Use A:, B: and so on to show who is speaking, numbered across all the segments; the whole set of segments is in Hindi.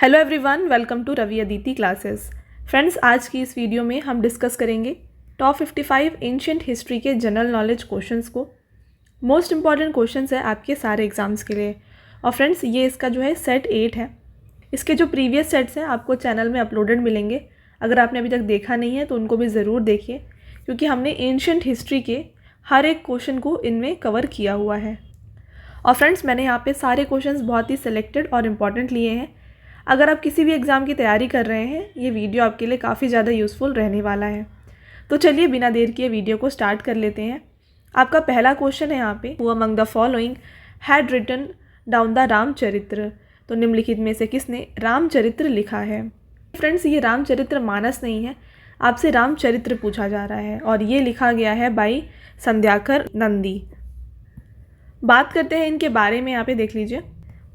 A: Hello everyone, welcome to Ravi Aditi classes. Friends, आज की इस वीडियो में हम डिस्कस करेंगे टॉप 55 एंशिएंट हिस्ट्री के जनरल नॉलेज क्वेश्चंस को। मोस्ट इंपॉर्टेंट क्वेश्चंस है आपके सारे एग्जाम्स के लिए। और फ्रेंड्स, ये इसका जो है सेट 8 है। इसके जो प्रीवियस सेट्स हैं आपको चैनल में अपलोडेड मिलेंगे। अगर आपने अभी तक देखा नहीं है तो उनको भी ज़रूर देखिए, क्योंकि हमने एंशिएंट हिस्ट्री के हर एक क्वेश्चन को इनमें कवर किया हुआ है। और फ्रेंड्स, मैंने यहाँ पे सारे क्वेश्चंस बहुत ही सिलेक्टेड और इम्पॉर्टेंट लिए हैं। अगर आप किसी भी एग्ज़ाम की तैयारी कर रहे हैं, ये वीडियो आपके लिए काफ़ी ज़्यादा यूज़फुल रहने वाला है। तो चलिए बिना देर किए वीडियो को स्टार्ट कर लेते हैं। आपका पहला क्वेश्चन है यहाँ पे, who among the following had written down the Ramacharitra. तो निम्नलिखित में से किसने रामचरित्र लिखा है? फ्रेंड्स, ये रामचरित्र मानस नहीं है, आपसे रामचरित्र पूछा जा रहा है और ये लिखा गया है बाई संध्याकर नंदी। बात करते हैं इनके बारे में। यहाँ पे देख लीजिए,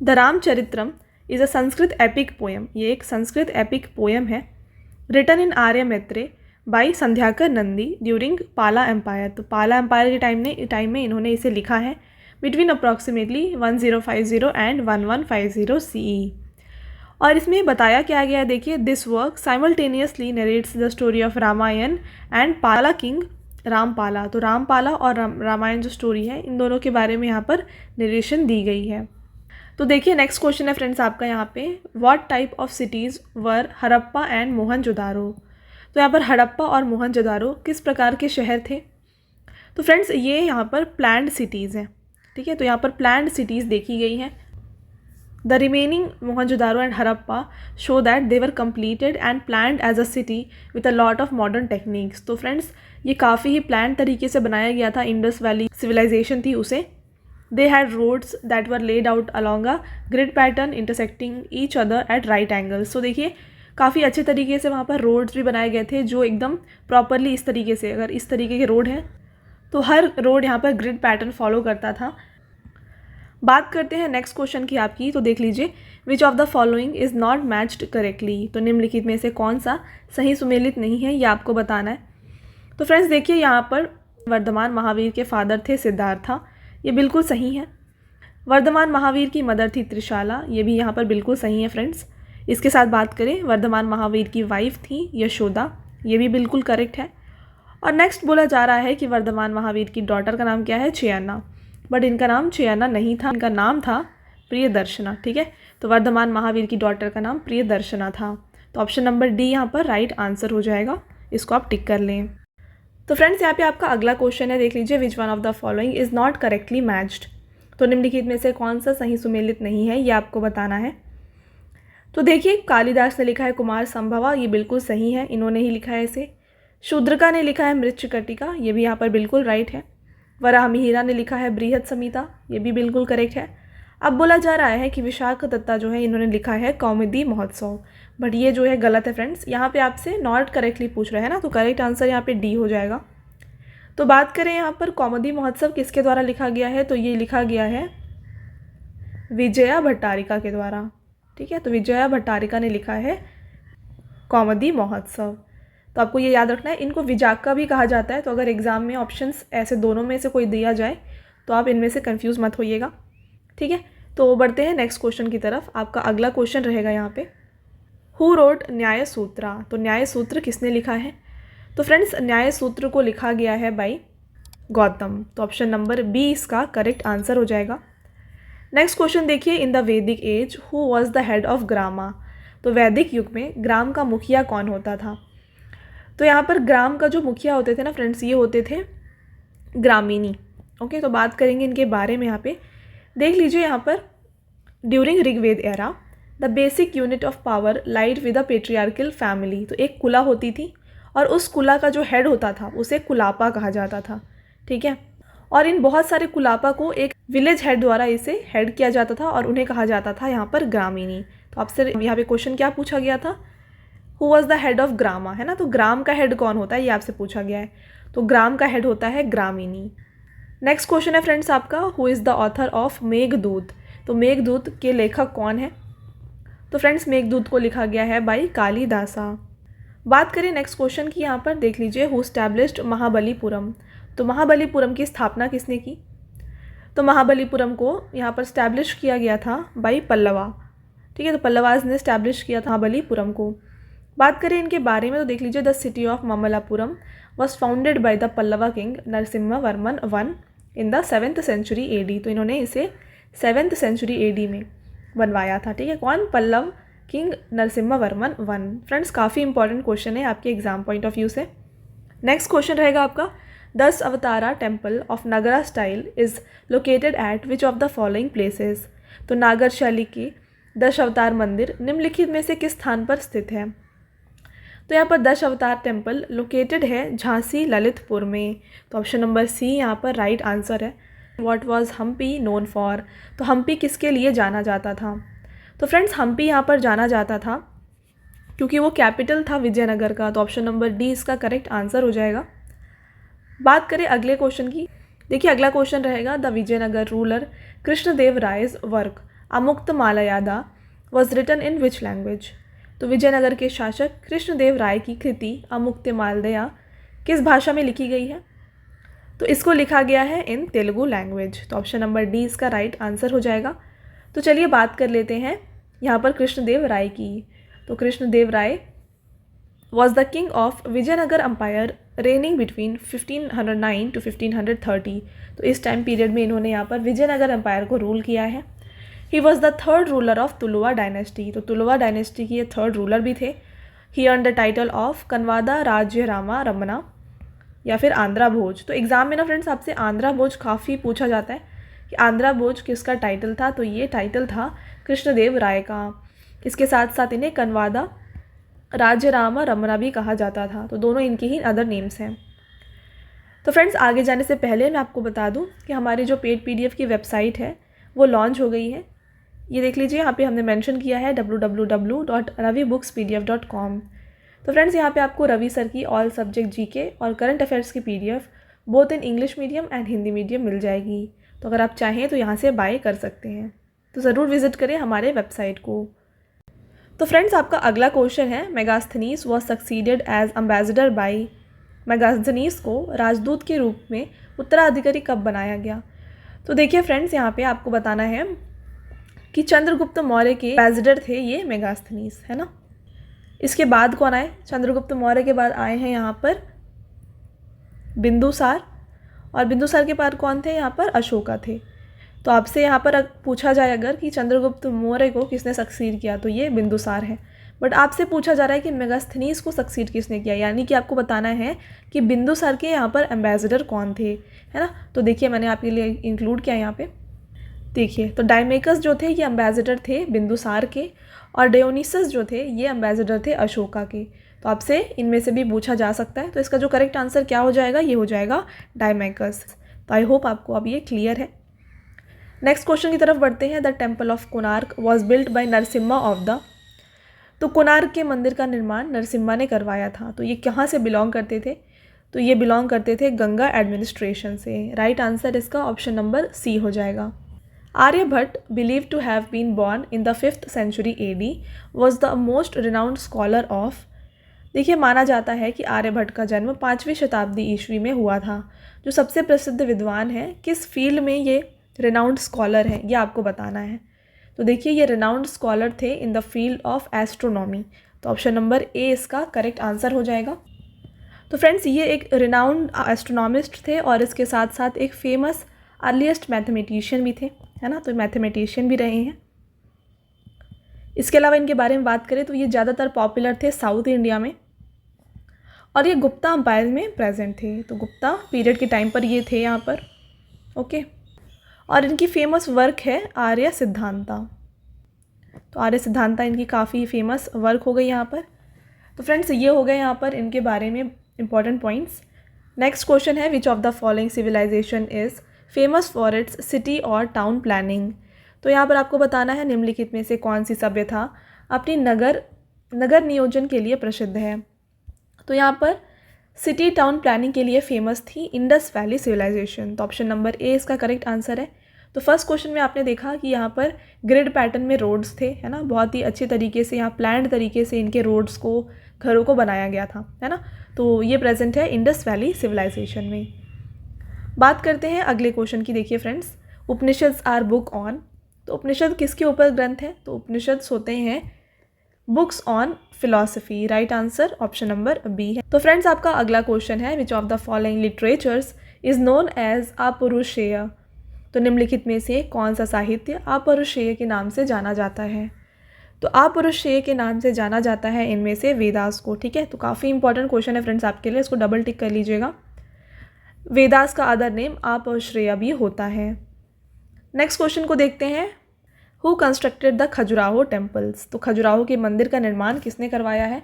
A: the Ramacharitam is a Sanskrit epic poem. ये एक संस्कृत एपिक पोएम है, written in Arya Maitreya by Sandhyakar Nandi during Pala empire. तो पाला एम्पायर के टाइम में इन्होंने इसे लिखा है बिटवीन अप्रॉक्सीमेटली 1050 एंड 1150 CE। और इसमें बताया क्या गया है, देखिए, this work simultaneously narrates the story of Ramayana and Pala king Rampala. तो रामपाला और रामायण जो स्टोरी है, इन दोनों के बारे में यहाँ पर नरेशन दी गई है। तो देखिए, नेक्स्ट क्वेश्चन है फ्रेंड्स आपका यहाँ पे, what type of cities were Harappa and Mohenjodaro. तो यहाँ पर हड़प्पा और मोहनजोदारो किस प्रकार के शहर थे? तो फ्रेंड्स, ये यहाँ पर प्लान्ड सिटीज़ हैं, ठीक है। तो यहाँ पर प्लान्ड सिटीज़ देखी गई हैं। The remaining Mohenjodaro and Harappa show that they were completed and planned as a city with a lot of modern techniques. तो फ्रेंड्स, ये काफ़ी ही प्लान तरीके से बनाया गया था। इंडस वैली सिविलाइजेशन थी उसे। They had roads that were laid out along a grid pattern intersecting each other at right angles। तो देखिए, काफ़ी अच्छे तरीके से वहाँ पर रोड्स भी बनाए गए थे, जो एकदम प्रॉपरली इस तरीके से, अगर इस तरीके के रोड हैं तो हर रोड यहाँ पर ग्रिड पैटर्न फॉलो करता था। बात करते हैं नेक्स्ट क्वेश्चन की आपकी। तो देख लीजिए, विच of the following is not matched correctly. तो निम्नलिखित में से कौन सा सही सुमेलित नहीं है, ये आपको बताना है। तो फ्रेंड्स देखिए, यहाँ पर वर्धमान महावीर के फादर थे सिद्धार्था, ये बिल्कुल सही है। वर्धमान महावीर की मदर थी त्रिशाला, ये भी यहाँ पर बिल्कुल सही है फ्रेंड्स। इसके साथ बात करें, वर्धमान महावीर की वाइफ थी यशोदा, ये भी बिल्कुल करेक्ट है। और नेक्स्ट बोला जा रहा है कि वर्धमान महावीर की डॉटर का नाम क्या है? चयना। बट इनका नाम चयना नहीं था, इनका नाम था प्रियदर्शना, ठीक है। तो वर्धमान महावीर की डॉटर का नाम प्रियदर्शना था। तो ऑप्शन नंबर डी यहाँ पर राइट आंसर हो जाएगा, इसको आप टिक कर लें। तो फ्रेंड्स, यहाँ पे आपका अगला क्वेश्चन है, देख लीजिए, विच one of the following is not correctly matched. तो निम्नलिखित में से कौन सा सही सुमेलित नहीं है, ये आपको बताना है। तो देखिए, कालिदास ने लिखा है कुमार संभवा, ये बिल्कुल सही है, इन्होंने ही लिखा है इसे। शूद्रका ने लिखा है मृच्छकटिका, ये भी यहाँ पर बिल्कुल राइट है। वराहमिहिरा ने लिखा है बृहद संहिता, ये भी बिल्कुल करेक्ट है। अब बोला जा रहा है कि विशाख दत्ता जो है, इन्होंने लिखा है कौमुदी महोत्सव, बट ये जो है गलत है फ्रेंड्स। यहाँ पे आपसे नॉट करेक्टली पूछ रहे हैं ना, तो करेक्ट आंसर यहाँ पे डी हो जाएगा। तो बात करें यहाँ पर कौमुदी महोत्सव किसके द्वारा लिखा गया है, तो ये लिखा गया है विजया भट्टारिका के द्वारा, ठीक है। तो विजया भट्टारिका ने लिखा है कौमुदी महोत्सव। तो आपको ये याद रखना है, इनको विजाका भी कहा जाता है। तो अगर एग्ज़ाम में ऑप्शंस ऐसे दोनों में से कोई दिया जाए तो आप इनमें से कंफ्यूज मत होइएगा, ठीक है। तो बढ़ते हैं नेक्स्ट क्वेश्चन की तरफ। आपका अगला क्वेश्चन रहेगा यहाँ पे, हु रोट न्याय सूत्रा। तो न्याय सूत्र किसने लिखा है? तो फ्रेंड्स, न्याय सूत्र को लिखा गया है बाई गौतम। तो ऑप्शन नंबर बी इसका करेक्ट आंसर हो जाएगा। नेक्स्ट क्वेश्चन देखिए, in the Vedic age who was the head of grama. तो वैदिक युग में ग्राम का मुखिया कौन होता था? तो यहाँ पर ग्राम का जो मुखिया होते थे ना फ्रेंड्स, ये होते थे ग्रामीणी, ओके। तो बात करेंगे इनके बारे में। यहाँ पे देख लीजिए, यहाँ पर during Rigveda era the basic unit of power lied with a patriarchal family. तो एक कुला होती थी और उस कुला का जो हेड होता था उसे कुलापा कहा जाता था, ठीक है। और इन बहुत सारे कुलापा को एक विलेज हेड द्वारा इसे हेड किया जाता था और उन्हें कहा जाता था यहाँ पर ग्रामीणी। तो आपसे यहाँ पे क्वेश्चन क्या पूछा गया था? Who was the head of grama, है ना। तो ग्राम का हेड कौन होता है, ये आपसे पूछा गया है। तो ग्राम का हेड होता है ग्रामीणी। नेक्स्ट क्वेश्चन है फ्रेंड्स आपका, who is the author of Meghdoot. तो मेघदूत के लेखक कौन है? तो फ्रेंड्स, मेघदूत को लिखा गया है बाई कालिदासा। बात करें नेक्स्ट क्वेश्चन की, यहाँ पर देख लीजिए, हु स्टैब्लिश्ड महाबलीपुरम। तो महाबलीपुरम की स्थापना किसने की? तो महाबलीपुरम को यहाँ पर स्टैब्लिश किया गया था बाई पल्लवा, ठीक है। तो पल्लवाज ने स्टैब्लिश किया था महाबलीपुरम को। बात करें इनके बारे में तो देख लीजिए, the city of Mamallapuram was founded by the Pallava king Narasimhavarman one in the 7th century AD। तो इन्होंने इसे 7th सेंचुरी AD में बनवाया था, ठीक है। कौन? Pallava king Narasimhavarman one. Friends काफ़ी इंपॉर्टेंट क्वेश्चन है आपके एग्जाम पॉइंट ऑफ व्यू से। नेक्स्ट क्वेश्चन रहेगा आपका, 10 Avatara temple of Nagara style is located at which of the following places. तो नागर शैली के 10 अवतार मंदिर निम्नलिखित में से किस स्थान पर स्थित है? तो यहाँ पर 10 अवतार टेम्पल लोकेटेड है झांसी ललितपुर में। तो ऑप्शन नंबर सी यहाँ पर राइट आंसर है। What was Hampi known for. तो हम्पी किसके लिए जाना जाता था? तो फ्रेंड्स हम्पी यहाँ पर जाना जाता था क्योंकि वो कैपिटल था विजयनगर का। तो ऑप्शन नंबर डी इसका करेक्ट आंसर हो जाएगा। बात करें अगले क्वेश्चन की, देखिए अगला क्वेश्चन रहेगा, the Vijayanagar ruler Krishnadeva Raya's work Amuktamalyada was written in which language. तो विजयनगर के शासक कृष्णदेव राय की कृति अमुक्तमालया किस भाषा में लिखी गई है? तो इसको लिखा गया है इन तेलुगु लैंग्वेज। तो ऑप्शन नंबर डी इसका राइट आंसर हो जाएगा। तो चलिए बात कर लेते हैं यहाँ पर कृष्णदेव राय की। तो Krishnadeva Raya was the king of Vijayanagara empire reigning between 1509 to 1530। तो इस टाइम पीरियड में इन्होंने यहाँ पर विजयनगर अम्पायर को रूल किया है। He was the third ruler of Tuluva dynasty. तो तुलुवा डायनेस्टी के ये थर्ड रूलर भी थे। ही अर्न द टाइटल ऑफ कनवादा राज्य रामा रमना या फिर आंध्रा भोज। तो एग्जाम में ना फ्रेंड्स आपसे आंध्रा भोज काफ़ी पूछा जाता है कि आंध्रा भोज किसका टाइटल था। तो ये टाइटल था कृष्णदेव राय का। इसके साथ साथ इन्हें कनवादा राज्य रामा रमना भी कहा जाता था। तो दोनों इनके ही अदर नेम्स हैं। तो फ्रेंड्स आगे जाने से पहले मैं आपको बता दूं कि हमारी जो पेड PDF की वेबसाइट है वो लॉन्च हो गई है। ये देख लीजिए, यहाँ पे हमने मेंशन किया है www.ravibookspdf.com। तो फ्रेंड्स यहाँ पे आपको रवि सर की ऑल सब्जेक्ट GK और करंट अफेयर्स की PDF both in English medium and Hindi medium मिल जाएगी। तो अगर आप चाहें तो यहाँ से बाय कर सकते हैं। तो ज़रूर विजिट करें हमारे वेबसाइट को। तो फ्रेंड्स आपका अगला क्वेश्चन है, Megasthenes was succeeded as ambassador by. Megasthenes को राजदूत के रूप में उत्तराधिकारी कब बनाया गया? तो देखिए फ्रेंड्स यहाँ पे आपको बताना है कि चंद्रगुप्त मौर्य के एम्बेसडर थे ये मेगास्थनीस, है ना। इसके बाद कौन आए? चंद्रगुप्त मौर्य के बाद आए हैं यहाँ पर बिंदुसार, और बिंदुसार के बाद कौन थे? यहाँ पर अशोका थे। तो आपसे यहाँ पर पूछा जाए अगर कि चंद्रगुप्त मौर्य को किसने सक्सीड किया, तो ये बिंदुसार है। बट आपसे पूछा जा रहा है कि मेगास्थनीस को सक्सीड किसने किया, यानी कि आपको बताना है कि बिंदुसार के यहाँ पर एम्बेसडर कौन थे, है ना। तो देखिए मैंने आपके लिए इंक्लूड किया यहाँ पे। देखिए तो डायमेकस जो थे ये एम्बेसडर थे बिंदुसार के, और डियोनिसस जो थे ये एम्बेसडर थे अशोका के। तो आपसे इनमें से भी पूछा जा सकता है। तो इसका जो करेक्ट आंसर क्या हो जाएगा? ये हो जाएगा डायमेकस। तो आई होप आपको अब ये क्लियर है। नेक्स्ट क्वेश्चन की तरफ बढ़ते हैं। The temple of Konark was built by Narasimha of the. तो कोणार्क के मंदिर का निर्माण नरसिम्हा ने करवाया था। तो ये कहाँ से बिलोंग करते थे? तो ये बिलोंग करते थे गंगा एडमिनिस्ट्रेशन से। राइट आंसर इसका ऑप्शन नंबर सी हो जाएगा। Aryabhata, believed to have been born in the 5th century AD, was the most renowned scholar of। देखिए माना जाता है कि आर्यभट्ट का जन्म 5वीं शताब्दी ईस्वी में हुआ था। जो सबसे प्रसिद्ध विद्वान है, किस फील्ड में ये रिनाउंड स्कॉलर हैं, ये आपको बताना है। तो देखिए ये रिनाउंड स्कॉलर थे in the field of astronomy. तो ऑप्शन नंबर ए इसका करेक्ट आंसर हो जाएगा। तो फ्रेंड्स ये एक रिनाउंड एस्ट्रोनॉमिस्ट थे और इसके साथ साथ एक फेमस अर्लीस्ट मैथमेटिशियन भी थे, है ना। तो मैथमेटिशियन भी रहे हैं। इसके अलावा इनके बारे में बात करें तो ये ज़्यादातर पॉपुलर थे साउथ इंडिया में, और ये गुप्ता अम्पायर में प्रेजेंट थे। तो गुप्ता पीरियड के टाइम पर ये थे यहाँ पर, ओके। और इनकी फेमस वर्क है आर्य सिद्धांता। तो आर्य सिद्धांता इनकी काफ़ी फेमस वर्क हो गई यहाँ पर। तो फ्रेंड्स ये हो गए यहाँ पर इनके बारे में इंपॉर्टेंट पॉइंट्स। नेक्स्ट क्वेश्चन है, which of the following civilization is famous for its city और टाउन प्लानिंग। तो यहाँ पर आपको बताना है निम्नलिखित में से कौन सी सभ्यता अपनी नगर नियोजन के लिए प्रसिद्ध है। तो यहाँ पर सिटी टाउन प्लानिंग के लिए फेमस थी इंडस वैली सिविलाइजेशन। तो ऑप्शन नंबर ए इसका करेक्ट आंसर है। तो फर्स्ट क्वेश्चन में आपने देखा कि यहाँ पर ग्रिड पैटर्न में रोड्स थे, है ना। बहुत ही अच्छे तरीके से यहाँ प्लान्ड तरीके से इनके रोड्स को, घरों को बनाया गया था, है ना। तो ये प्रेजेंट है इंडस वैली सिविलाइजेशन में। बात करते हैं अगले क्वेश्चन की। देखिए friends, Upanishads are book on. तो उपनिषद किसके ऊपर ग्रंथ है? तो उपनिषद होते हैं books on philosophy. Right answer option number B है। तो फ्रेंड्स आपका अगला क्वेश्चन है, which of the following literatures is known as Apaurusheya. तो निम्नलिखित में से कौन सा साहित्य अपौरुषेय के नाम से जाना जाता है? तो अपौरुषेय के नाम से जाना जाता है इनमें से वेदास को। ठीक है, तो काफ़ी इंपॉर्टेंट क्वेश्चन है फ्रेंड्स आपके लिए, इसको डबल टिक कर लीजिएगा। वेदास का अदर नेम अपौरुषेय भी होता है। नेक्स्ट क्वेश्चन को देखते हैं, who constructed the Khajuraho temples. तो खजुराहो के मंदिर का निर्माण किसने करवाया है?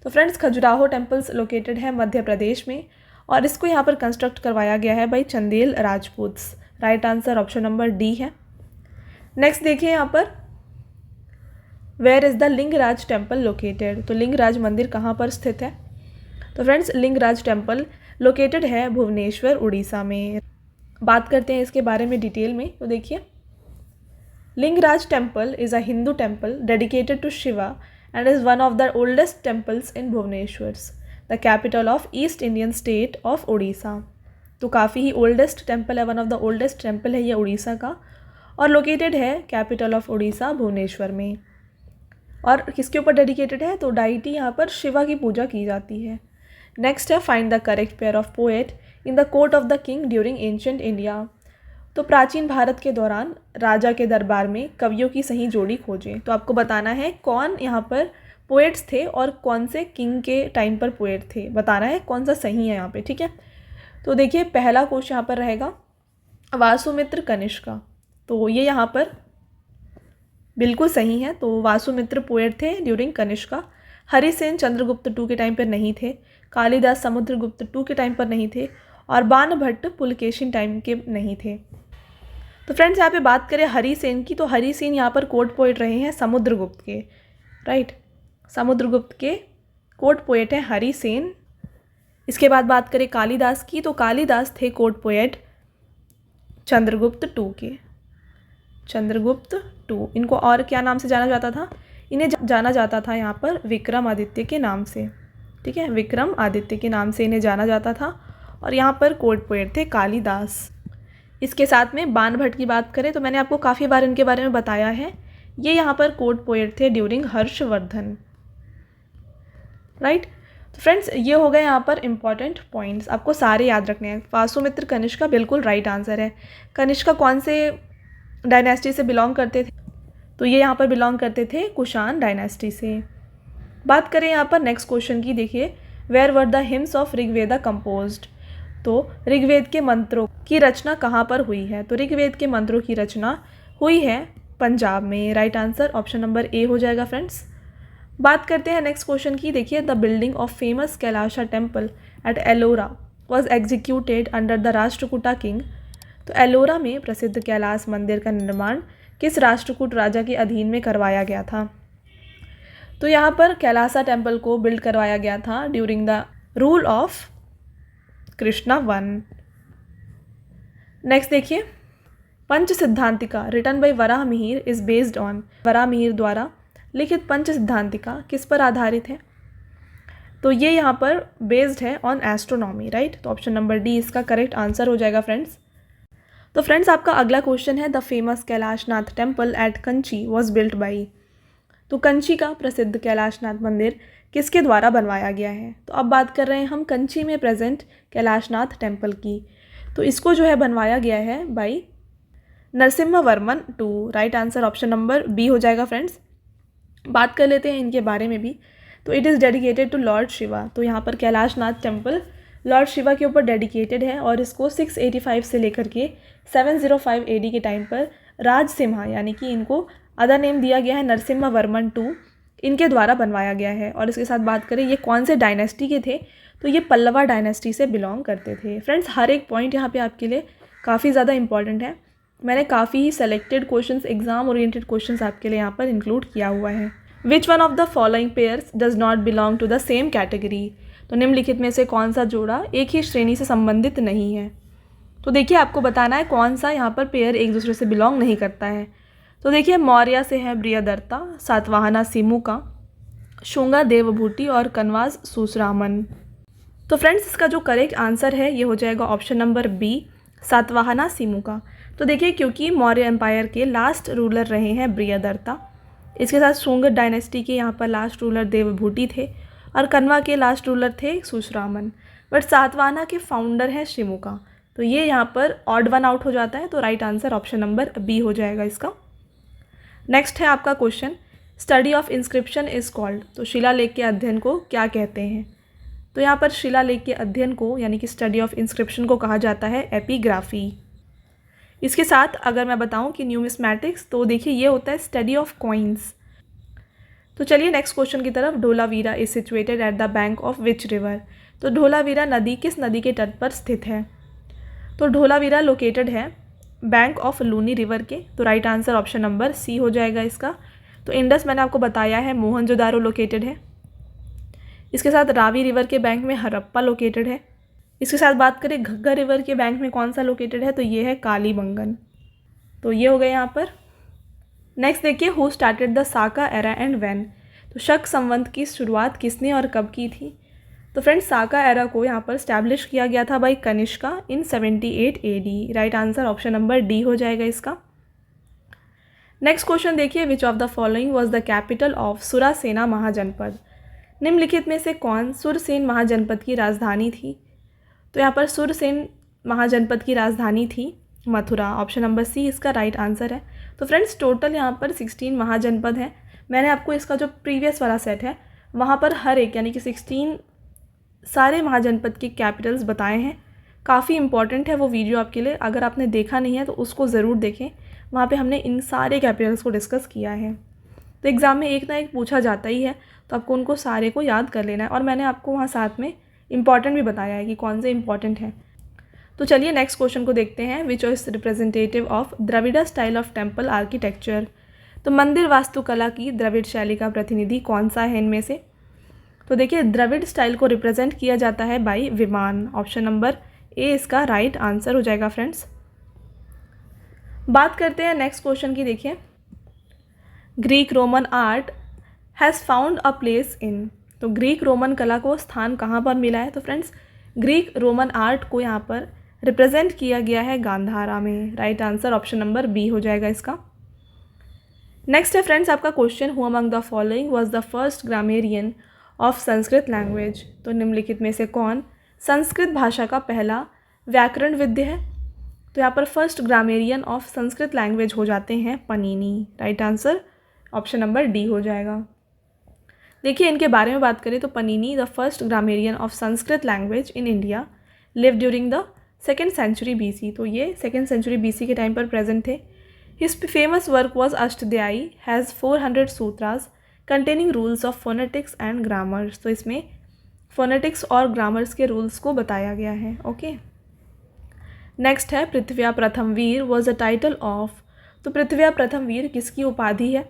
A: तो फ्रेंड्स खजुराहो टेम्पल्स लोकेटेड है मध्य प्रदेश में और इसको यहाँ पर कंस्ट्रक्ट करवाया गया है by Chandel Rajputs. Right answer option number D है। नेक्स्ट देखिए यहाँ पर, where is the Lingaraj temple located. तो लिंगराज मंदिर कहाँ पर स्थित है? तो फ्रेंड्स लिंगराज टेम्पल लोकेटेड है भुवनेश्वर उड़ीसा में। बात करते हैं इसके बारे में डिटेल में। तो देखिए, Lingaraj temple is a Hindu temple dedicated to Shiva and is one of the oldest temples in Bhubaneswar, the capital of east Indian state of Orissa. तो काफ़ी ही ओल्डेस्ट टेम्पल है, one of the oldest temple है ये उड़ीसा का और लोकेटेड है कैपिटल ऑफ उड़ीसा भुवनेश्वर में। और किसके ऊपर डेडिकेटेड है? तो डाइटी यहाँ पर शिवा की पूजा की जाती है। नेक्स्ट है, find the correct pair of poet in the court of the king during ancient India. तो प्राचीन भारत के दौरान राजा के दरबार में कवियों की सही जोड़ी खोजें। तो आपको बताना है कौन यहाँ पर पोएट्स थे और कौन से किंग के टाइम पर पोएट थे, बताना है कौन सा सही है यहाँ पे। ठीक है, तो देखिए पहला क्वेश्चन यहाँ पर रहेगा वासुमित्र कनिष्का। तो ये यहाँ पर बिल्कुल सही है। तो वासुमित्र पोएट थे ड्यूरिंग कनिष्का। हरिसेन चंद्रगुप्त टू के टाइम पर नहीं थे, कालिदास समुद्रगुप्त टू के टाइम पर नहीं थे और बाणभट्ट पुलकेशिन टाइम के नहीं थे। तो फ्रेंड्स यहाँ पे बात करें हरिसेन की, तो हरिसेन यहाँ पर कोर्ट पोएट रहे हैं समुद्रगुप्त के। राइट, समुद्रगुप्त के कोर्ट पोएट हैं हरिसेन। इसके बाद बात करें कालिदास की, तो कालिदास थे कोर्ट पोएट चंद्रगुप्त टू के, चंद्रगुप्त टू। इनको और क्या नाम से जाना जाता था? इन्हें जाना जाता था यहाँ पर विक्रमादित्य के नाम से। ठीक है, विक्रमादित्य के नाम से इन्हें जाना जाता था और यहाँ पर कोर्ट पोएट थे कालिदास। इसके साथ में बाणभट्ट की बात करें तो मैंने आपको काफ़ी बार इनके बारे में बताया है, ये यहाँ पर कोर्ट पोएट थे ड्यूरिंग हर्षवर्धन। राइट, तो फ्रेंड्स ये हो गए यहाँ पर इंपॉर्टेंट पॉइंट्स, आपको सारे याद रखने हैं। वासुमित्र कनिष्का बिल्कुल राइट आंसर है। कनिष्का कौन से डायनेस्टी से बिलोंग करते थे? तो ये यहाँ पर बिलोंग करते थे कुषाण डायनेस्टी से। बात करें यहाँ पर नेक्स्ट क्वेश्चन की, देखिए where were the hymns of Rigveda composed. तो ऋग्वेद के मंत्रों की रचना कहाँ पर हुई है? तो ऋग्वेद के मंत्रों की रचना हुई है पंजाब में। Right answer option number A हो जाएगा फ्रेंड्स। बात करते हैं नेक्स्ट क्वेश्चन की, देखिए the building of famous Kailasa temple at Ellora was executed under the Rashtrakuta king. तो एलोरा में प्रसिद्ध कैलाश मंदिर का निर्माण किस राष्ट्रकूट राजा के अधीन में करवाया गया था? तो यहाँ पर कैलासा टेम्पल को बिल्ड करवाया गया था during the rule of Krishna one. Next देखिए, Pancha Siddhantika written by Varaha Mihira is based on. Varaha Mihira द्वारा लिखित पंच सिद्धांतिका किस पर आधारित है? तो ये यहाँ पर बेस्ड है ऑन एस्ट्रोनॉमी। राइट, तो ऑप्शन नंबर डी इसका करेक्ट आंसर हो जाएगा फ्रेंड्स। तो फ्रेंड्स आपका अगला क्वेश्चन है, the famous Kailashnath temple at Kanchi was built by. तो कंची का प्रसिद्ध कैलाशनाथ मंदिर किसके द्वारा बनवाया गया है? तो अब बात कर रहे हैं हम कंची में प्रेजेंट कैलाशनाथ टेम्पल की। तो इसको जो है बनवाया गया है by Narasimhavarman two. Right answer option number B हो जाएगा फ्रेंड्स। बात कर लेते हैं इनके बारे में भी। तो it is dedicated to lord Shiva. तो यहाँ पर कैलाशनाथ टेम्पल लॉर्ड शिवा के ऊपर डेडिकेटेड है और इसको 685 से लेकर के 705 AD के टाइम पर राज सिम्हा यानी कि इनको अदर नेम दिया गया है नरसिम्हावर्मन टू, इनके द्वारा बनवाया गया है। और इसके साथ बात करें ये कौन से डायनेस्टी के थे? तो ये पल्लवा डायनेस्टी से बिलोंग करते थे। फ्रेंड्स हर एक पॉइंट यहाँ पे आपके लिए काफ़ी ज़्यादा इंपॉर्टेंट है। मैंने काफ़ी ही selected questions, exam oriented questions आपके लिए यहाँ पर इंक्लूड किया हुआ है। Which one of the following pairs does not belong to the same category. तो निम्नलिखित में से कौन सा जोड़ा एक ही श्रेणी से संबंधित नहीं है? तो देखिए आपको बताना है कौन सा यहाँ पर पेयर एक दूसरे से बिलोंग नहीं करता है। तो देखिए मौर्य से है ब्रियदर्ता, सातवाहना सिमुका, शुंगा देवभूति और कनवाज सुसरामन। तो फ्रेंड्स इसका जो करेक्ट आंसर है ये हो जाएगा option number B, Satavahana Simuka. तो देखिए क्योंकि मौर्य एम्पायर के लास्ट रूलर रहे हैं ब्रियदर्ता, इसके साथ शुंग डायनेस्टी के यहाँ पर लास्ट रूलर देवभूति थे और कन्वा के लास्ट रूलर थे सुश्रामन, बट सातवाहना के फाउंडर हैं शिमुका। तो ये यहाँ पर ऑड वन आउट हो जाता है, तो right answer option number B हो जाएगा इसका। नेक्स्ट है आपका question, study of inscription is called. तो शिलालेख के अध्ययन को क्या कहते हैं? तो यहाँ पर शिलालेख के अध्ययन को यानी कि स्टडी ऑफ इंस्क्रिप्शन को कहा जाता है एपिग्राफी। इसके साथ अगर मैं बताऊं कि न्यूमिस्मैटिक्स, तो देखिए ये होता है स्टडी ऑफ कॉइन्स। तो चलिए नेक्स्ट क्वेश्चन की तरफ। Dholavira is situated at the bank of which river. तो ढोलावीरा नदी किस नदी के तट पर स्थित है? तो ढोलावीरा लोकेटेड है बैंक ऑफ लूनी रिवर के, तो right answer option number C हो जाएगा इसका। तो इंडस मैंने आपको बताया है मोहनजोदारो लोकेटेड है। इसके साथ रावी रिवर के बैंक में हरप्पा लोकेटेड है। इसके साथ बात करें घग्गर रिवर के बैंक में कौन सा लोकेटेड है, तो ये है कालीबंगन। तो ये हो गए यहाँ पर। नेक्स्ट देखिए, who started the Saka era and when. तो शक संवत की शुरुआत किसने और कब की थी? तो फ्रेंड्स साका एरा को यहाँ पर स्टैब्लिश किया गया था by Kanishka in 78 AD। Right answer option number D हो जाएगा इसका। नेक्स्ट क्वेश्चन देखिए, which of the following was the capital of Surasena mahajanapada. निम्नलिखित में से कौन सुरसेन महाजनपद की राजधानी थी? तो यहाँ पर सुरसेन महाजनपद की राजधानी थी मथुरा। ऑप्शन नंबर सी इसका राइट आंसर है। तो फ्रेंड्स टोटल यहाँ पर 16 महाजनपद हैं। मैंने आपको इसका जो प्रीवियस वाला सेट है वहाँ पर हर एक यानी कि 16 सारे महाजनपद के कैपिटल्स बताए हैं। काफ़ी इंपॉर्टेंट है वो वीडियो आपके लिए, अगर आपने देखा नहीं है तो उसको ज़रूर देखें। वहाँ पे हमने इन सारे कैपिटल्स को डिस्कस किया है। तो एग्ज़ाम में एक ना एक पूछा जाता ही है, तो आपको उनको सारे को याद कर लेना है। और मैंने आपको वहाँ साथ में इंपॉर्टेंट भी बताया है कि कौन से इंपॉर्टेंट हैं। तो चलिए नेक्स्ट क्वेश्चन को देखते हैं। Which is representative of Dravida style of temple architecture. तो मंदिर वास्तुकला की द्रविड़ शैली का प्रतिनिधि कौन सा है इनमें से? तो देखिए द्रविड़ स्टाइल को रिप्रेजेंट किया जाता है बाई विमान। ऑप्शन नंबर ए इसका राइट आंसर हो जाएगा फ्रेंड्स। बात करते हैं नेक्स्ट क्वेश्चन की। देखिए, Greek Roman art has found a place in. तो ग्रीक रोमन कला को स्थान कहाँ पर मिला है? तो फ्रेंड्स ग्रीक रोमन आर्ट को यहाँ पर रिप्रेजेंट किया गया है गांधारा में। Right answer option number B हो जाएगा इसका। नेक्स्ट है फ्रेंड्स आपका question, who among the following was the first grammarian of Sanskrit language. तो निम्नलिखित में से कौन संस्कृत भाषा का पहला व्याकरण विद्य है? तो यहाँ पर first grammarian of Sanskrit language हो जाते हैं Panini. Right answer option number D हो जाएगा। देखिए इनके बारे में बात करें तो Panini the first grammarian of Sanskrit language in India live during the 2nd century BC। तो ये 2nd सेंचुरी BC के टाइम पर प्रेजेंट थे। His famous work was Ashtadhyayi has 400 sutras containing rules of phonetics and grammars. तो इसमें फोनेटिक्स और ग्रामर्स के रूल्स को बताया गया है। ओके, नेक्स्ट है पृथ्व्या प्रथम वीर वॉज द टाइटल ऑफ। तो पृथ्व्या प्रथम वीर किसकी उपाधि है?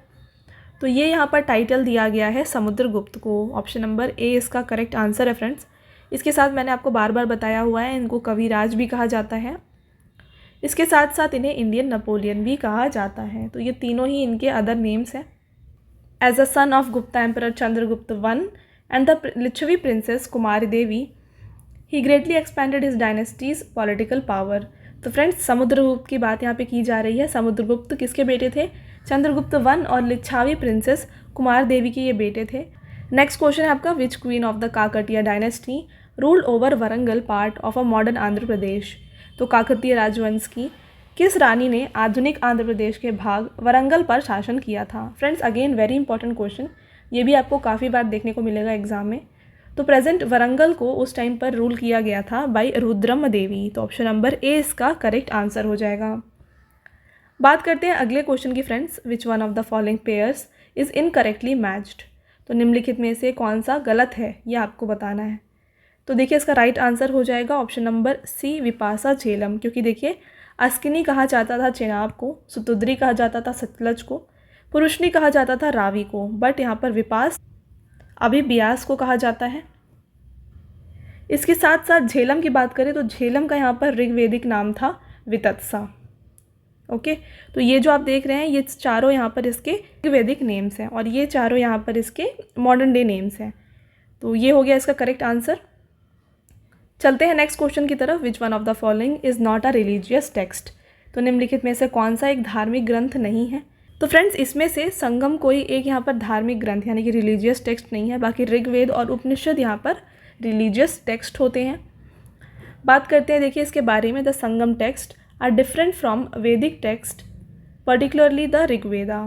A: तो ये यहाँ पर टाइटल दिया गया है समुद्रगुप्त को। ऑप्शन नंबर ए इसका करेक्ट आंसर है फ्रेंड्स। इसके साथ मैंने आपको बार बार बताया हुआ है, इनको कविराज भी कहा जाता है। इसके साथ साथ इन्हें इंडियन नेपोलियन भी कहा जाता है। तो ये तीनों ही इनके अदर नेम्स हैं। As a son of Gupta emperor Chandragupta one and the Lichchhavi princess Kumari Devi, he greatly expanded his dynasties political power. तो फ्रेंड्स समुद्रगुप्त की बात यहाँ पे की जा रही है। समुद्रगुप्त किसके बेटे थे? चंद्रगुप्त वन और लिच्छावी प्रिंसेस कुमार देवी के ये बेटे थे। नेक्स्ट क्वेश्चन है आपका, which queen of the Kakatiya dynasty ruled over Warangal part of a modern Andhra Pradesh. तो काकतीय राजवंश की किस रानी ने आधुनिक आंध्र प्रदेश के भाग वरंगल पर शासन किया था? Friends again very important question, ये भी आपको काफ़ी बार देखने को मिलेगा एग्जाम में। तो प्रेजेंट वरंगल को उस टाइम पर रूल किया गया था बाई रुद्रम देवी। तो ऑप्शन नंबर ए इसका करेक्ट आंसर हो जाएगा। बात करते हैं अगले क्वेश्चन की friends, which one of the following pairs is incorrectly matched. तो निम्नलिखित में से कौन सा गलत है ये आपको बताना है। तो देखिए इसका राइट आंसर हो जाएगा option number C Vipasha Jhelum, क्योंकि देखिए अस्किनी कहा जाता था चेनाब को, सुतुद्री कहा जाता था सतलज को, पुरुषनी कहा जाता था रावी को, बट यहाँ पर विपास अभी ब्यास को कहा जाता है। इसके साथ साथ झेलम की बात करें तो झेलम का यहाँ पर ऋग्वेदिक नाम था वितत्सा। ओके, तो ये जो आप देख रहे हैं ये चारों यहाँ पर इसके ऋग्वेदिक नेम्स हैं और ये चारों यहाँ पर इसके मॉडर्न डे नेम्स हैं। तो ये हो गया इसका करेक्ट आंसर। चलते हैं नेक्स्ट क्वेश्चन की तरफ, विच one of the following is not a religious text. तो निम्नलिखित में से कौन सा एक धार्मिक ग्रंथ नहीं है? तो फ्रेंड्स इसमें से संगम कोई एक यहाँ पर धार्मिक ग्रंथ यानी कि रिलीजियस टेक्स्ट नहीं है, बाकी ऋग्वेद और उपनिषद यहाँ पर रिलीजियस टेक्स्ट होते हैं। बात करते हैं देखिए इसके बारे में। The Sangam text are different from Vedic text particularly the Rigveda.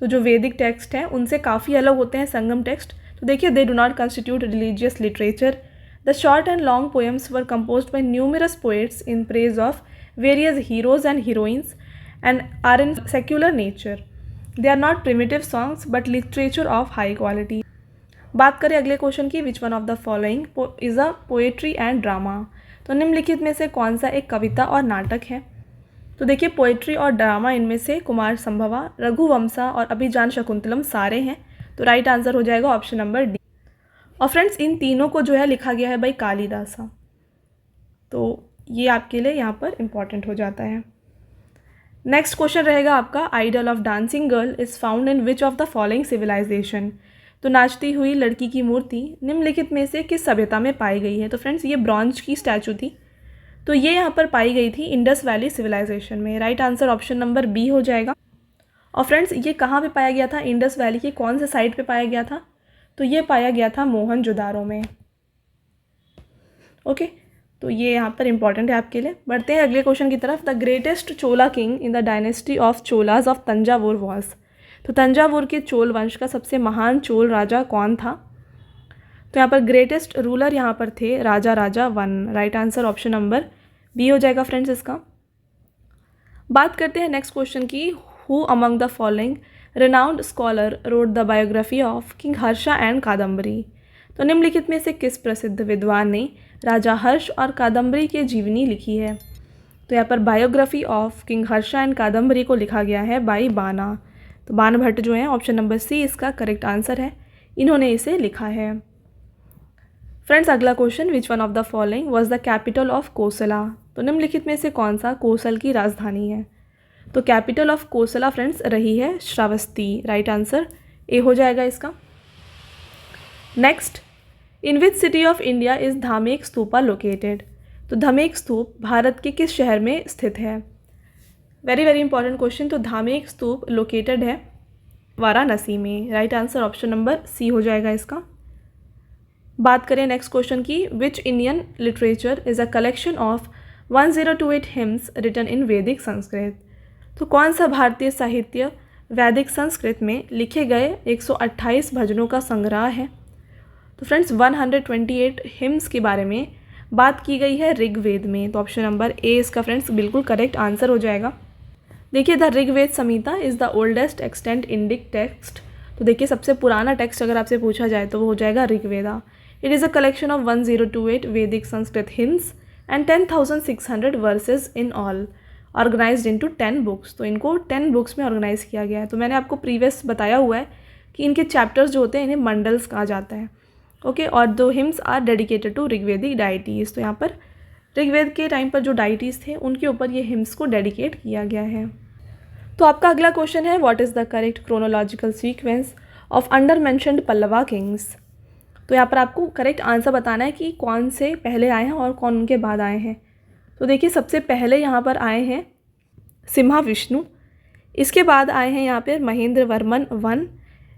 A: तो जो वैदिक टेक्स्ट हैं उनसे काफ़ी अलग होते हैं संगम टेक्स्ट। तो देखिए they do not constitute religious literature. The short and long poems were composed by numerous poets in praise of various heroes and heroines and are in secular nature. They are not primitive songs but literature of high quality. बात करें अगले क्वेश्चन की, विच one of the following is a poetry and drama. तो निम्नलिखित में से कौन सा एक कविता और नाटक है? तो देखिए पोएट्री और ड्रामा इनमें से कुमार संभवा, रघुवंशा और अभिजान शकुंतलम सारे हैं। तो राइट आंसर हो जाएगा ऑप्शन नंबर डी। और फ्रेंड्स इन तीनों को जो है लिखा गया है बाई कालिदासा। तो ये आपके लिए यहाँ पर इम्पॉर्टेंट हो जाता है। नेक्स्ट क्वेश्चन रहेगा आपका, idol of dancing girl is found in which of the following civilization. तो नाचती हुई लड़की की मूर्ति निम्नलिखित में से किस सभ्यता में पाई गई है? तो फ्रेंड्स ये ब्रॉन्ज की स्टैचू थी, तो ये यहाँ पर पाई गई थी इंडस वैली सिविलाइजेशन में। Right answer option number B हो जाएगा। और फ्रेंड्स ये कहाँ पे पाया गया था? इंडस वैली के कौन से साइड पे पाया गया था? तो ये पाया गया था मोहनजोदारो में। ओके, तो ये यहाँ पर इंपॉर्टेंट है आपके लिए। बढ़ते हैं अगले क्वेश्चन की तरफ। The greatest Chola king in the dynasty of Cholas of Thanjavur was. तो तंजावुर के चोल वंश का सबसे महान चोल राजा कौन था? तो यहाँ पर ग्रेटेस्ट रूलर यहाँ पर थे राजा one. Right answer option number B हो जाएगा फ्रेंड्स इसका। बात करते हैं नेक्स्ट क्वेश्चन की, who among the following renowned scholar wrote the biography of king Harsha and Kadambari. तो निम्नलिखित में से किस प्रसिद्ध विद्वान ने राजा हर्ष और कादम्बरी के जीवनी लिखी है? तो यहाँ पर biography of king Harsha and Kadambari को लिखा गया है बाई बाना। तो बाण भट्ट जो है, ऑप्शन नंबर सी इसका करेक्ट आंसर है, इन्होंने इसे लिखा है। फ्रेंड्स अगला question, which one of the following was the capital of Kosala. तो निम्नलिखित में से कौन सा कोसल की राजधानी है? तो कैपिटल ऑफ कोसला फ्रेंड्स रही है श्रावस्ती। राइट आंसर ए हो जाएगा इसका। Next, in which city of India is Dhamek stupa located. तो धामेक स्तूप भारत के किस शहर में स्थित है? Very very important question. तो धामेक स्तूप लोकेटेड है वाराणसी में। Right answer option number C हो जाएगा इसका। बात करें नेक्स्ट क्वेश्चन की, which Indian literature is a collection of 1028 hymns written in Vedic Sanskrit. तो कौन सा भारतीय साहित्य वैदिक संस्कृत में लिखे गए 128 भजनों का संग्रह है? तो फ्रेंड्स 128 हिम्स के बारे में बात की गई है ऋग्वेद में। तो ऑप्शन नंबर ए इसका फ्रेंड्स बिल्कुल करेक्ट आंसर हो जाएगा। देखिए the Rigveda Samhita is the oldest extant Indic text. तो देखिए सबसे पुराना टेक्स्ट अगर आपसे पूछा जाए तो वो हो जाएगा Rigveda. It is a collection of 1028 वैदिक Sanskrit hymns and 10,600 versus in all, organised into 10 books. तो इनको 10 बुक्स में ऑर्गेनाइज किया गया है। तो मैंने आपको प्रीवियस बताया हुआ है कि इनके चैप्टर्स जो होते हैं इन्हें मंडल्स कहा जाता है। ओके, और दो hymns are dedicated to Rigvedic deities. तो यहाँ पर ऋग्वेद के टाइम पर जो डाइटीज़ थे उनके ऊपर ये हिम्स को डेडिकेट किया गया है। तो आपका अगला क्वेश्चन है, what is the correct chronological sequence of under mentioned Pallava Kings. तो यहाँ पर आपको करेक्ट आंसर बताना है कि कौन से पहले आए हैं और कौन उनके बाद आए हैं। तो देखिए सबसे पहले यहाँ पर आए हैं सिम्हा विष्णु, इसके बाद आए हैं यहाँ पर महेंद्र वर्मन 1,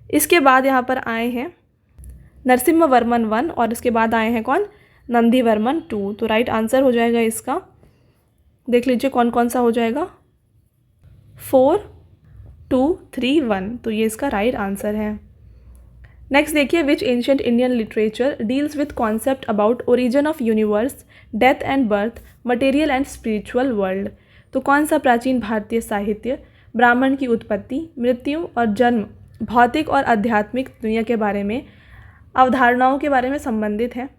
A: इसके बाद यहाँ पर आए हैं नरसिम्हा वर्मन 1 और इसके बाद आए हैं कौन? नंदी वर्मन 2। तो राइट आंसर हो जाएगा इसका, देख लीजिए कौन कौन सा हो जाएगा, 4, 2, 3, 1। तो ये इसका राइट आंसर है। नेक्स्ट देखिए, which ancient Indian literature deals with concept about origin of universe, death and birth, material and spiritual world. तो कौन सा प्राचीन भारतीय साहित्य ब्राह्मण की उत्पत्ति, मृत्यु और जन्म, भौतिक और आध्यात्मिक दुनिया के बारे में अवधारणाओं के बारे में संबंधित है?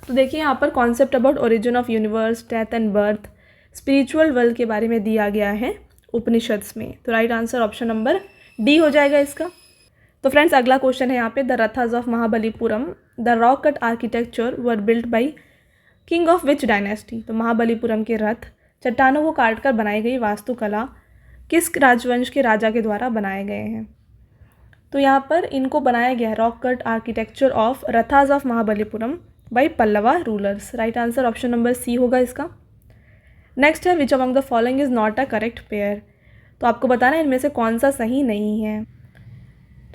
A: तो देखिए यहाँ पर concept about origin of universe, death and birth, spiritual world के बारे में दिया गया है उपनिषद्स में। तो right answer option number D हो जाएगा इसका। तो फ्रेंड्स अगला क्वेश्चन है यहाँ पे, the rathas of Mahabalipuram the rock cut architecture were built by king of which dynasty. तो महाबलीपुरम के रथ चट्टानों को काटकर बनाई गई वास्तुकला किस राजवंश के राजा के द्वारा बनाए गए हैं? तो यहाँ पर इनको बनाया गया है rock cut architecture of rathas of Mahabalipuram by Pallava rulers. Right answer option number C होगा इसका। नेक्स्ट है which among the following is not a correct pair. तो आपको बताना है इनमें से कौन सा सही नहीं है।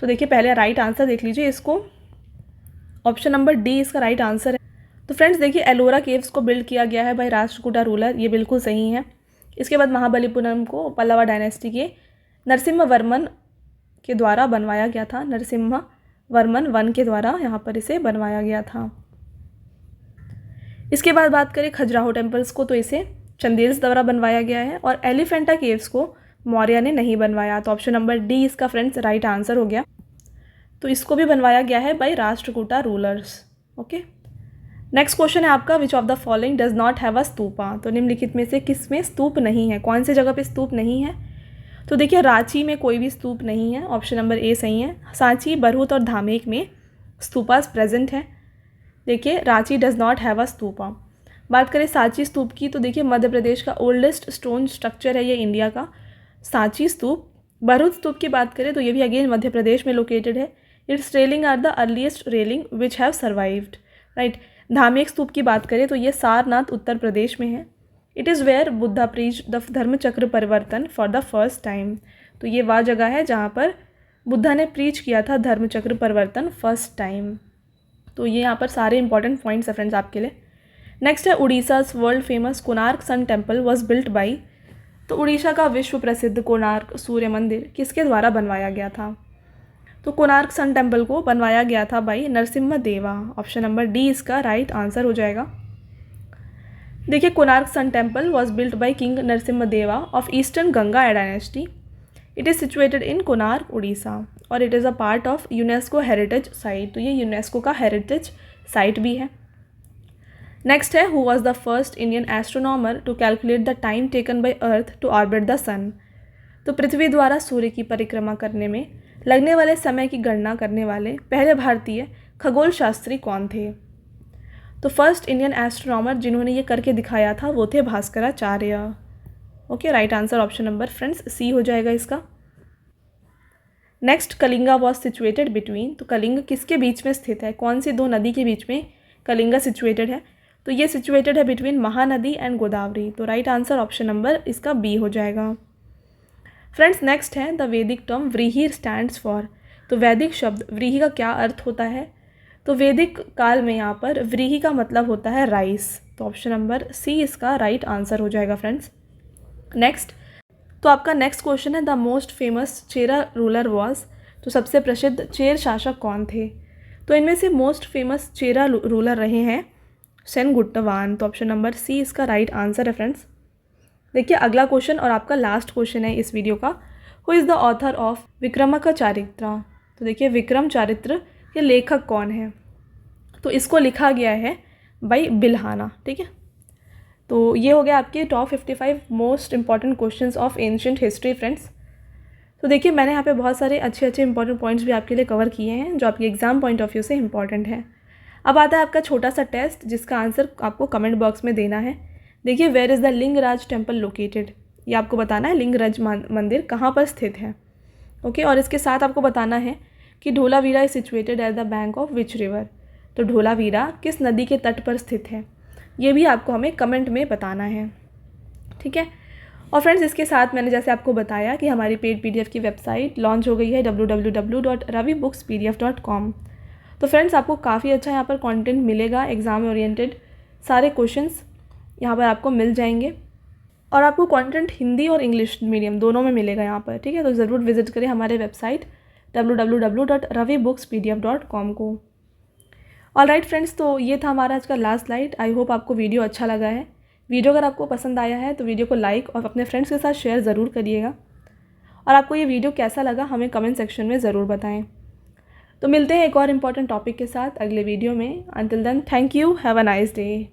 A: तो देखिए पहले राइट आंसर देख लीजिए इसको, ऑप्शन नंबर डी इसका राइट आंसर है। तो फ्रेंड्स देखिए एलोरा केव्स को बिल्ड किया गया है बाय राष्ट्रकूटा रूलर, ये बिल्कुल सही है। इसके बाद महाबलीपुरम को पल्लवा डायनेस्टी के नरसिम्हा वर्मन के द्वारा बनवाया गया था, नरसिम्हा वर्मन वन के द्वारा यहाँ पर इसे बनवाया गया था। इसके बाद बात करें खजुराहो टेम्पल्स को, तो इसे चंदेल्स द्वारा बनवाया गया है, और एलिफेंटा केव्स को मौर्य ने नहीं बनवाया। तो ऑप्शन नंबर डी इसका फ्रेंड्स राइट आंसर हो गया। तो इसको भी बनवाया गया है by Rashtrakuta rulers. Okay, next question है आपका which of the following does not have a stupa. तो निम्नलिखित में से किस में स्तूप नहीं है, कौन सी जगह पे स्तूप नहीं है। तो देखिए रांची में कोई भी स्तूप नहीं है, ऑप्शन नंबर ए सही है। सांची, बरहुत और धामेक में स्तूपास प्रेजेंट है। देखिए Ranchi does not have a stupa. बात करें सांची स्तूप की, तो देखिए मध्य प्रदेश का ओल्डेस्ट स्टोन स्ट्रक्चर है ये इंडिया का सांची स्तूप। बरहुत स्तूप की बात करें तो ये भी अगेन मध्य प्रदेश में लोकेटेड है। It's railing are the earliest railing which have survived, right. Dhamek stupa की बात करें तो ये सारनाथ उत्तर प्रदेश में है। It is where Buddha preach the Dharmachakra Parivartan for the first time. तो ये वह जगह है जहाँ पर बुद्धा ने प्रीच किया था धर्मचक्र परिवर्तन फर्स्ट टाइम। तो ये यहाँ पर सारे इंपॉर्टेंट पॉइंट्स है फ्रेंड्स आपके लिए। नेक्स्ट है Orissa's world famous Konark sun temple was built by. तो उड़ीसा का विश्व प्रसिद्ध कोणार्क सूर्य मंदिर किसके द्वारा बनवाया गया था। तो कोणार्क सन टेम्पल को बनवाया गया था by Narasimha Deva, option number D इसका राइट आंसर हो जाएगा। देखिए Konark sun temple was built by king Narasimha Deva of eastern Ganga dynasty. It is situated in Konark Orissa, और it is a part of UNESCO heritage site. तो ये यूनेस्को का हेरिटेज साइट भी है। नेक्स्ट है who was the first Indian astronomer to calculate the time taken by earth to orbit the sun. तो पृथ्वी द्वारा सूर्य की परिक्रमा करने में लगने वाले समय की गणना करने वाले पहले भारतीय खगोल शास्त्री कौन थे। तो फर्स्ट इंडियन एस्ट्रोनॉमर जिन्होंने ये करके दिखाया था वो थे Bhaskaracharya. Okay, right answer option number friends C हो जाएगा इसका। Next Kalinga was situated between. तो कलिंग किसके बीच में स्थित है, कौन सी दो नदी के बीच में कलिंगा सिचुएटेड है। तो ये सिचुएटेड है बिटवीन महानदी एंड गोदावरी। तो राइट आंसर ऑप्शन नंबर इसका बी हो जाएगा। फ्रेंड्स नेक्स्ट है द वैदिक टर्म व्रीहि स्टैंड्स फॉर। तो वैदिक शब्द व्रीहि का क्या अर्थ होता है। तो वैदिक काल में यहाँ पर व्रीहि का मतलब होता है राइस। तो ऑप्शन नंबर सी इसका राइट आंसर हो जाएगा फ्रेंड्स। नेक्स्ट, तो आपका नेक्स्ट क्वेश्चन है the most famous Chera ruler was. तो सबसे प्रसिद्ध चेर शासक कौन थे। तो इनमें से मोस्ट फेमस चेरा रूलर रहे हैं सेनगुट्टवान। तो ऑप्शन नंबर सी इसका राइट आंसर है फ्रेंड्स। देखिए अगला क्वेश्चन और आपका लास्ट क्वेश्चन है इस वीडियो का, who is the author of Vikramanka Charitra. तो देखिए विक्रम चारित्र के लेखक कौन है। तो इसको लिखा गया है बाई बिल्हाना, ठीक है। तो ये हो गया आपके top 55 most important questions of ancient history friends. तो देखिए मैंने यहाँ पे बहुत सारे अच्छे अच्छे इंपॉर्टेंट पॉइंट्स भी आपके लिए कवर किए हैं जो आपके एग्जाम पॉइंट ऑफ व्यू से इंपॉर्टेंट है। अब आता है आपका छोटा सा टेस्ट जिसका आंसर आपको कमेंट बॉक्स में देना है। देखिए where is the Lingaraj temple located, ये आपको बताना है लिंगराज मंदिर कहाँ पर स्थित है। ओके, और इसके साथ आपको बताना है कि Dholavira is situated at the bank of which river. तो ढोलावीरा किस नदी के तट पर स्थित है, ये भी आपको हमें कमेंट में बताना है, ठीक है। और फ्रेंड्स इसके साथ मैंने जैसे आपको बताया कि हमारी पेड PDF की वेबसाइट लॉन्च हो गई है www.ravibookspdf.com। तो फ्रेंड्स आपको काफ़ी अच्छा यहाँ पर कंटेंट मिलेगा, एग्ज़ाम ओरिएंटेड सारे क्वेश्चंस यहाँ पर आपको मिल जाएंगे, और आपको कंटेंट हिंदी और इंग्लिश मीडियम दोनों में मिलेगा यहाँ पर, ठीक है। तो ज़रूर विजिट करें हमारे वेबसाइट www.ravibookspdf.com को। ऑलराइट फ्रेंड्स, तो ये था हमारा आज का लास्ट स्लाइड। आई होप आपको वीडियो अच्छा लगा है। वीडियो अगर आपको पसंद आया है तो वीडियो को लाइक और अपने फ्रेंड्स के साथ शेयर ज़रूर करिएगा, और आपको ये वीडियो कैसा लगा हमें कमेंट सेक्शन में ज़रूर बताएं। तो मिलते हैं एक और इम्पॉर्टेंट टॉपिक के साथ अगले वीडियो में। Until then thank you, have a nice day.